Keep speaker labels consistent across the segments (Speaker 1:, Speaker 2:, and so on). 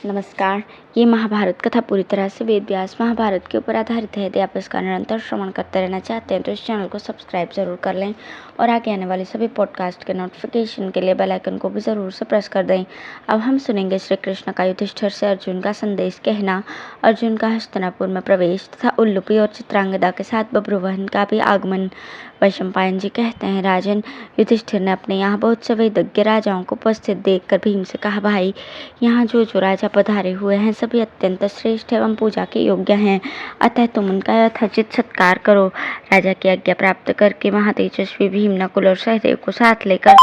Speaker 1: नमस्कार। ये महाभारत कथा पूरी तरह से वेद व्यास महाभारत के ऊपर आधारित है। यदि आप इसका निरंतर श्रवण करते रहना चाहते हैं तो इस चैनल को सब्सक्राइब जरूर कर लें और आगे आने वाले सभी पॉडकास्ट के नोटिफिकेशन के लिए बेल आइकन को भी ज़रूर से प्रेस कर दें। अब हम सुनेंगे श्री कृष्ण का युधिष्ठिर से अर्जुन का संदेश कहना, अर्जुन का हस्तिनापुर में प्रवेश तथा उल्लूपी और चित्रांगदा के साथ बब्रुवाहन का भी आगमन। वैशंपायन जी कहते हैं, राजन, युधिष्ठिर ने अपने यहाँ बहुत से वेदज्ञ राजाओं को उपस्थित देखकर भीम से कहा, भाई, यहाँ जो जो राजा पधारे हुए हैं सभी अत्यंत श्रेष्ठ एवं पूजा के योग्य हैं, अतः तुम उनका यथोचित सत्कार करो। राजा की आज्ञा प्राप्त करके महातेजस्वी भीम नकुल और सहदेव को साथ लेकर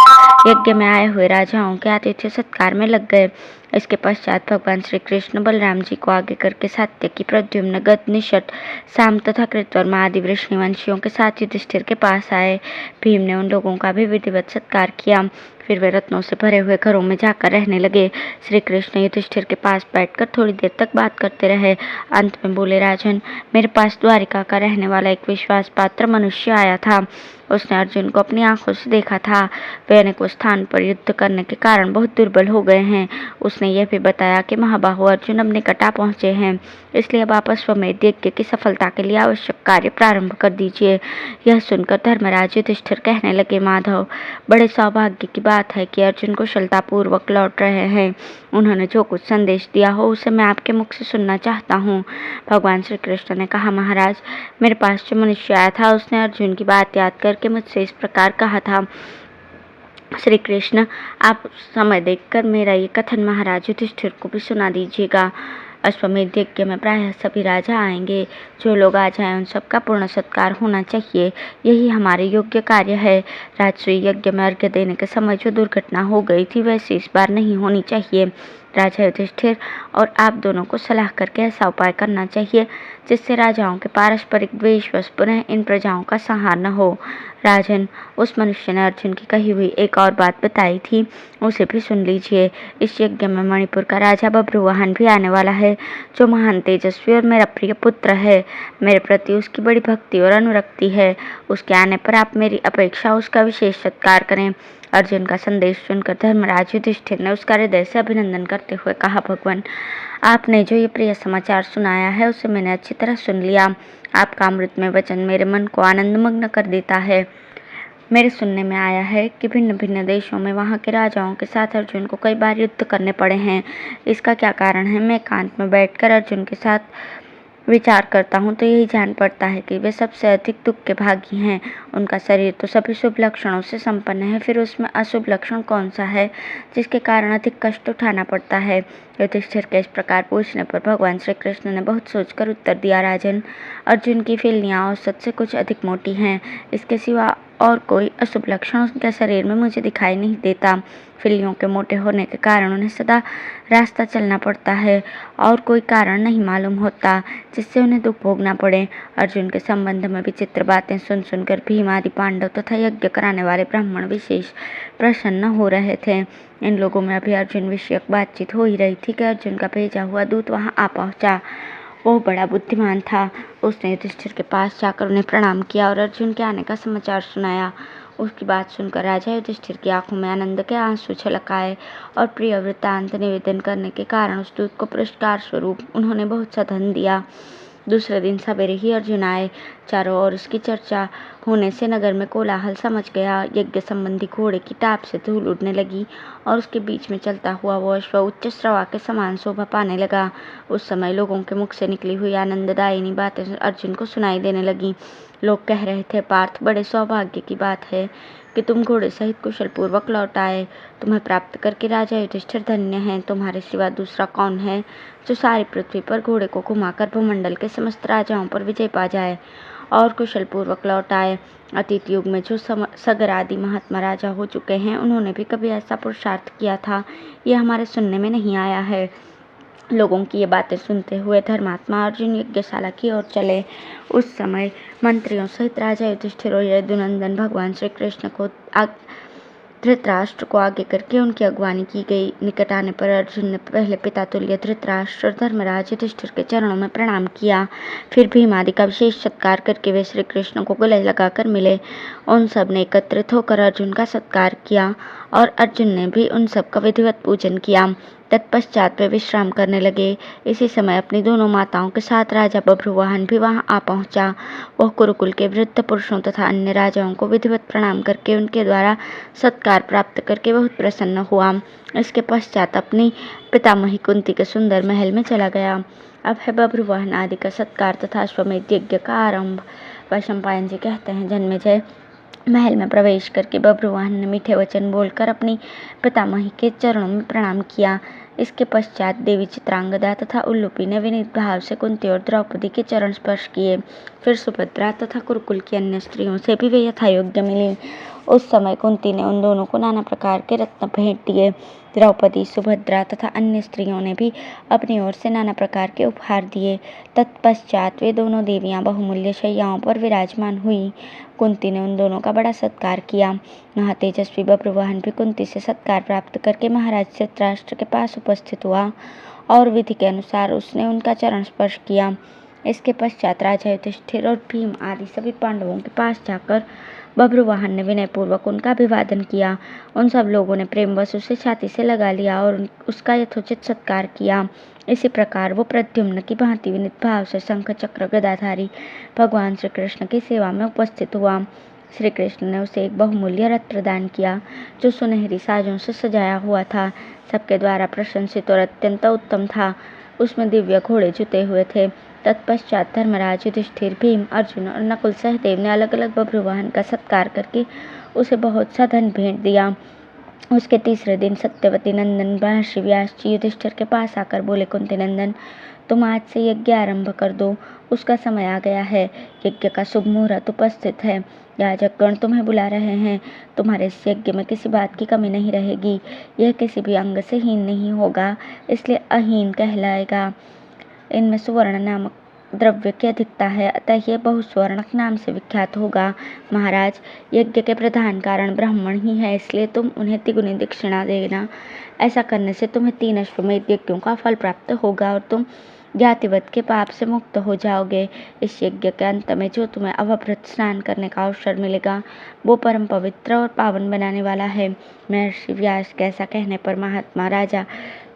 Speaker 1: यज्ञ में आए हुए राजाओं के आतिथ्य सत्कार में लग गए। इसके पश्चात भगवान श्री कृष्ण बलराम जी को आगे करके सात्यकी, प्रद्युम्न, गद, निषद, साम तथा कृतवर्मा आदि वृष्णिवंशियों के साथ युधिष्ठिर के पास आए। भीम ने उन लोगों का भी विधिवत सत्कार किया। फिर वे रत्नों से भरे हुए घरों में जाकर रहने लगे। श्री कृष्ण युधिष्ठिर के पास बैठकर थोड़ी देर तक बात करते रहे। अंत में बोले, राजन, मेरे पास द्वारिका का रहने वाला एक विश्वास पात्र मनुष्य आया था। उसने अर्जुन को अपनी आंखों से देखा था। वे अनेकों स्थान पर युद्ध करने के कारण बहुत दुर्बल हो गए हैं। उसने यह भी बताया कि महाबाहु अर्जुन अब निकट आ पहुंचे हैं, इसलिए अब आप अश्वमेध यज्ञ की सफलता के लिए आवश्यक कार्य प्रारंभ कर दीजिए। यह सुनकर धर्मराज युधिष्ठिर कहने लगे, माधव, बड़े सौभाग्य की बात है कि अर्जुन कुशलतापूर्वक लौट रहे हैं। उन्होंने जो कुछ संदेश दिया हो उसे मैं आपके मुख से सुनना चाहता हूँ। भगवान श्री कृष्ण ने कहा, महाराज, मेरे पास जो मनुष्य आया था उसने अर्जुन की बात याद करके मुझसे इस प्रकार कहा था। श्री कृष्ण, आप समय देखकर मेरा ये कथन महाराज युधिष्ठिर को भी सुना दीजिएगा। अश्वमेध यज्ञ में प्रायः सभी राजा आएंगे। जो लोग आ जाएं उन सबका पूर्ण सत्कार होना चाहिए। यही हमारे योग्य कार्य है। राजसूय यज्ञ में अर्घ्य देने के समय जो दुर्घटना हो गई थी वैसे इस बार नहीं होनी चाहिए। राजा युधिष्ठिर और आप दोनों को सलाह करके ऐसा उपाय करना चाहिए जिससे राजाओं के पारस्परिक द्वेषवश पुनः इन प्रजाओं का संहार न हो। राजन, उस मनुष्य ने अर्जुन की कही हुई एक और बात बताई थी, उसे भी सुन लीजिए। इस यज्ञ में मणिपुर का राजा बब्रुवाहन भी आने वाला है, जो महान तेजस्वी और मेरा प्रिय पुत्र है। मेरे प्रति उसकी बड़ी भक्ति और अनुरक्ति है। उसके आने पर आप मेरी अपेक्षा उसका विशेष सत्कार करें। अर्जुन का संदेश सुनकर धर्मराज युधिष्ठिर ने उसका हृदय से अभिनंदन करते हुए कहा, भगवान, आपने जो ये प्रिय समाचार सुनाया है उसे मैंने अच्छी तरह सुन लिया। आपका अमृतमय वचन मेरे मन को आनंदमग्न कर देता है। मेरे सुनने में आया है कि भिन्न भिन्न देशों में वहाँ के राजाओं के साथ अर्जुन को कई बार युद्ध करने पड़े हैं। इसका क्या कारण है? मैं एकांत में बैठकर अर्जुन के साथ विचार करता हूँ तो यही जान पड़ता है कि वे सबसे अधिक दुख के भागी हैं। उनका शरीर तो सभी शुभ लक्षणों से संपन्न है, फिर उसमें अशुभ लक्षण कौन सा है जिसके कारण अधिक कष्ट उठाना पड़ता है? युधिष्ठिर के इस प्रकार पूछने पर भगवान श्री कृष्ण ने बहुत सोचकर उत्तर दिया, राजन, अर्जुन की फिल्लियाँ औसत से कुछ अधिक मोटी हैं। इसके सिवा और कोई अशुभ लक्षण उनके शरीर में मुझे दिखाई नहीं देता। फिल्लियों के मोटे होने के कारण उन्हें सदा रास्ता चलना पड़ता है और कोई कारण नहीं मालूम होता जिससे उन्हें दुख भोगना पड़े। अर्जुन के संबंध में विचित्र बातें सुन सुनकर भीम आदि पांडव तथा यज्ञ कराने वाले ब्राह्मण विशेष प्रसन्न हो रहे थे। इन लोगों में अभी अर्जुन विषयक बातचीत हो ही रही थी कि अर्जुन का भेजा हुआ दूत वहां आ पहुंचा। वो बड़ा बुद्धिमान था। उसने युधिष्ठिर के पास जाकर उन्हें प्रणाम किया और अर्जुन के आने का समाचार सुनाया। उसकी बात सुनकर राजा युधिष्ठिर की आंखों में आनंद के आंसू छलक आए और प्रिय वृत्तांत निवेदन करने के कारण उस दूत को पुरस्कार स्वरूप उन्होंने बहुत सा धन दिया। दूसरे दिन सवेरे ही अर्जुन आए। चारों ओर उसकी चर्चा होने से नगर में कोलाहल समझ गया। यज्ञ संबंधी घोड़े की टाप से धूल उड़ने लगी और उसके बीच में चलता हुआ वो अश्व उच्च श्रवा के समान शोभा पाने लगा। उस समय लोगों के मुख से निकली हुई आनंददायिनी बातें अर्जुन को सुनाई देने लगी। लोग कह रहे थे, पार्थ, बड़े सौभाग्य की बात है कि तुम घोड़े सहित कुशल पूर्वक लौट आए। तुम्हें प्राप्त करके राजा युधिष्ठिर धन्य हैं। तुम्हारे सिवा दूसरा कौन है जो सारी पृथ्वी पर घोड़े को घुमाकर भूमंडल के समस्त राजाओं पर विजय पा जाए और कुशल पूर्वक लौट आए? अतीत युग में जो सगर आदि महात्मा राजा हो चुके हैं उन्होंने भी कभी ऐसा पुरुषार्थ किया था, ये हमारे सुनने में नहीं आया है। लोगों की ये बातें सुनते हुए धर्मात्मा अर्जुन यज्ञशाला की ओर चले। उस समय मंत्रियों सहित राजा युधिष्ठिर और यदुनंदन भगवान श्री कृष्ण को धृतराष्ट्र को आगे करके उनकी अगवानी की गई। निकट आने पर अर्जुन ने पहले पिता तुल्य धृतराष्ट्र और धर्मराज युधिष्ठिर के चरणों में प्रणाम किया। फिर भीम आदि का विशेष सत्कार करके वे श्री कृष्ण को गले लगाकर मिले। उन सब ने एकत्रित होकर अर्जुन का सत्कार किया और अर्जुन ने भी उन सब का विधिवत पूजन किया। तत्पश्चात वे विश्राम करने लगे। इसी समय अपनी दोनों माताओं के साथ राजा बभ्रुवाहन भी वहां आ पहुंचा। वह कुरुकुल के वृद्ध पुरुषों तथा अन्य राजाओं को विधिवत प्रणाम करके उनके द्वारा सत्कार प्राप्त करके बहुत प्रसन्न हुआ। इसके पश्चात अपनी पितामही कुंती के सुंदर महल में चला गया। अब है बभ्रुवाहन आदि का सत्कार तथा अश्वमेध यज्ञ का आरंभ। वैशंपायन जी कहते हैं, जन्मेजय महल में प्रवेश करके बभ्रुवाहन ने मीठे वचन बोलकर अपनी पितामही के चरणों में प्रणाम किया। इसके पश्चात देवी चित्रांगदा तथा उल्लूपी ने विनीत भाव से कुंती और द्रौपदी के चरण स्पर्श किए। फिर सुभद्रा तथा कुरुकुल की अन्य स्त्रियों से भी वे यथायोग्य मिली। उस समय कुंती ने उन दोनों को नाना प्रकार के रत्न भेंट दिए। द्रौपदी, सुभद्रा तथा अन्य स्त्रियों ने भी अपनी ओर से नाना प्रकार के उपहार दिए। तत्पश्चात वे दोनों देवियां बहुमूल्य शैयाओं पर विराजमान हुई। कुंती ने उन दोनों का बड़ा सत्कार किया। महातेजस्वी बभ्रुवाहन भी कुंती से सत्कार प्राप्त करके महाराज धृतराष्ट्र के पास उपस्थित हुआ और विधि के अनुसार उसने उनका चरण स्पर्श किया। इसके पश्चात राजा युधिष्ठिर और भीम आदि सभी पांडवों के पास जाकर बभ्रुवाहन ने विनयपूर्वक उनका अभिवादन किया। उन सब लोगों ने प्रेमवश उसे छाती से लगा लिया और उसका यथोचित सत्कार किया। इसी प्रकार वो प्रद्युम्न की भांति विनीत भाव से शंख चक्र गदाधारी भगवान श्री कृष्ण की सेवा में उपस्थित हुआ। श्री कृष्ण ने उसे एक बहुमूल्य रथ प्रदान किया जो सुनहरी साजों से सजाया हुआ था, सबके द्वारा प्रशंसित और अत्यंत उत्तम था। उसमें दिव्य घोड़े जुते हुए थे। तत्पश्चात धर्मराज, युधिष्ठिर, भीम, अर्जुन और नकुल सहदेव ने अलग अलग बभ्रुवाहन का सत्कार करके उसे बहुत सा धन भेंट दिया। उसके तीसरे दिन सत्यवती नंदन महर्षि व्यास जी युधिष्ठिर के पास आकर बोले, कुंती नंदन, तुम आज से यज्ञ आरंभ कर दो, उसका समय आ गया है। यज्ञ का शुभ मुहूर्त उपस्थित है। याजकगण तुम्हें बुला रहे हैं। तुम्हारे इस यज्ञ में किसी बात की कमी नहीं रहेगी। यह किसी भी अंग से हीन नहीं होगा, इसलिए अहीन कहलाएगा। इनमें सुवर्ण नामक द्रव्य की अधिकता है, अतः यह बहुस्वर्णक नाम से विख्यात होगा। महाराज, यज्ञ के प्रधान कारण ब्राह्मण ही है, इसलिए तुम उन्हें तिगुनी दक्षिणा देना। ऐसा करने से तुम्हें 3 अश्वमेध यज्ञों का फल प्राप्त होगा और तुम ज्ञातिवत के पाप से मुक्त हो जाओगे। इस यज्ञ के अंत में जो तुम्हें अवभृत स्नान करने का अवसर मिलेगा वो परम पवित्र और पावन बनाने वाला है। महर्षि व्यास के ऐसा कहने पर महात्मा राजा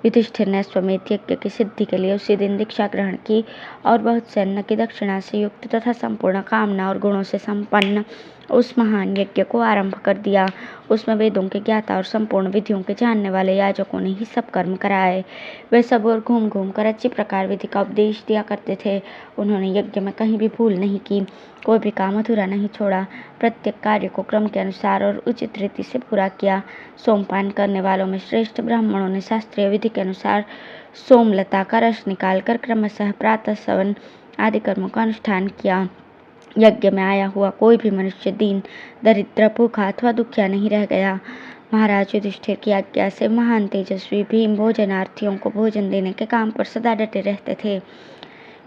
Speaker 1: युधिष्ठिर ने अश्वमेध यज्ञ की सिद्धि के लिए उसी दिन दीक्षा ग्रहण की और बहुत से अन्न की दक्षिणा से युक्त तथा संपूर्ण कामना और गुणों से संपन्न उस महान यज्ञ को आरंभ कर दिया। उसमें वेदों के ज्ञाता और संपूर्ण विधियों के जानने वाले याजकों ने ही सब कर्म कराए। वे सब और घूम घूम कर अच्छी प्रकार विधि का उपदेश दिया करते थे। उन्होंने यज्ञ में कहीं भी भूल नहीं की, कोई भी काम अधूरा नहीं छोड़ा। प्रत्येक कार्य को क्रम के अनुसार और उचित रीति से पूरा किया। सोमपान करने वालों में श्रेष्ठ ब्राह्मणों ने शास्त्रीय विधि के अनुसार सोमलता का रस निकालकर क्रमशः प्रातः सवन आदि कर्मों का अनुष्ठान किया। यज्ञ में आया हुआ कोई भी मनुष्य दीन, दरिद्र, भूखा अथवा दुखिया नहीं रह गया। महाराज युधिष्ठिर की आज्ञा से महान तेजस्वी भीम भोजनार्थियों को भोजन देने के काम पर सदा डटे रहते थे।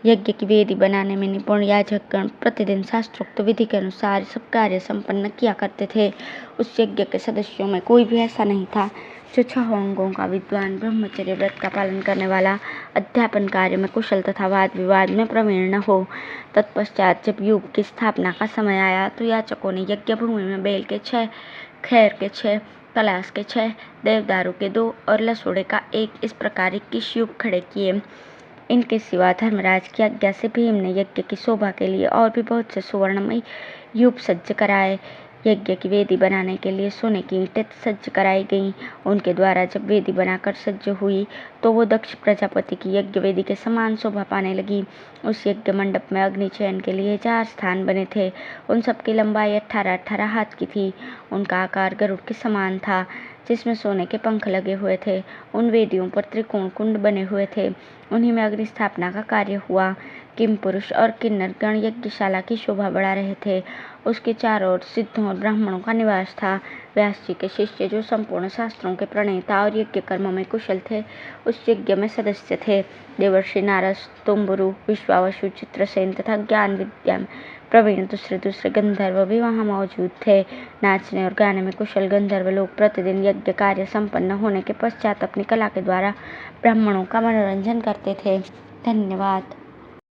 Speaker 1: यज्ञ की वेदी बनाने में निपुण याजकगण प्रतिदिन शास्त्रोक्त विधि के अनुसार सब कार्य संपन्न किया करते थे। उस यज्ञ के सदस्यों में कोई भी ऐसा नहीं था जो 6 अंगों का विद्वान, ब्रह्मचर्य व्रत का पालन करने वाला, अध्यापन कार्य में कुशल तथा वाद विवाद में प्रवीण न हो। तत्पश्चात जब युग की स्थापना का समय आया तो याचकों ने यज्ञ भूमि में बेल के 6, खैर के 6, कलास के 6, देवदारू के 2 और लसोड़े का 1 इस प्रकार 21 युग खड़े किए। इनके सिवा धर्मराज की आज्ञा से भीम ने यज्ञ की शोभा के लिए और भी बहुत से सुवर्णमयी यूप सज्ज कराए। यज्ञ की वेदी बनाने के लिए सोने की ईंटें सज्ज कराई गईं। उनके द्वारा जब वेदी बनाकर सज्ज हुई तो वो दक्ष प्रजापति की यज्ञ वेदी के समान शोभा पाने लगी। उस यज्ञ मंडप में अग्नि चयन के लिए 4 स्थान बने थे। उन सब की लंबाई 18-18 हाथ की थी। उनका आकार गरुड़ के समान था, जिसमें सोने के पंख लगे हुए थे। उन वेदियों पर त्रिकोण कुंड बने हुए थे। उन्हीं में अग्नि स्थापना का कार्य हुआ। किम पुरुष और किन्नर गण यज्ञशाला की शोभा बढ़ा रहे थे। उसके चारों ओर सिद्धों और ब्राह्मणों का निवास था। व्यास जी के शिष्य जो संपूर्ण शास्त्रों के प्रणेता और यज्ञ कर्मों में कुशल थे, उस यज्ञ में सदस्य थे। देवर्षि नारद, तुम्बुरु, विश्वावसु, चित्रसेन तथा ज्ञान विद्या में प्रवीण दूसरे गंधर्व भी वहाँ मौजूद थे। नाचने और गाने में कुशल गंधर्व लोग प्रतिदिन यज्ञ कार्य संपन्न होने के पश्चात अपनी कला के द्वारा ब्राह्मणों का मनोरंजन करते थे। धन्यवाद।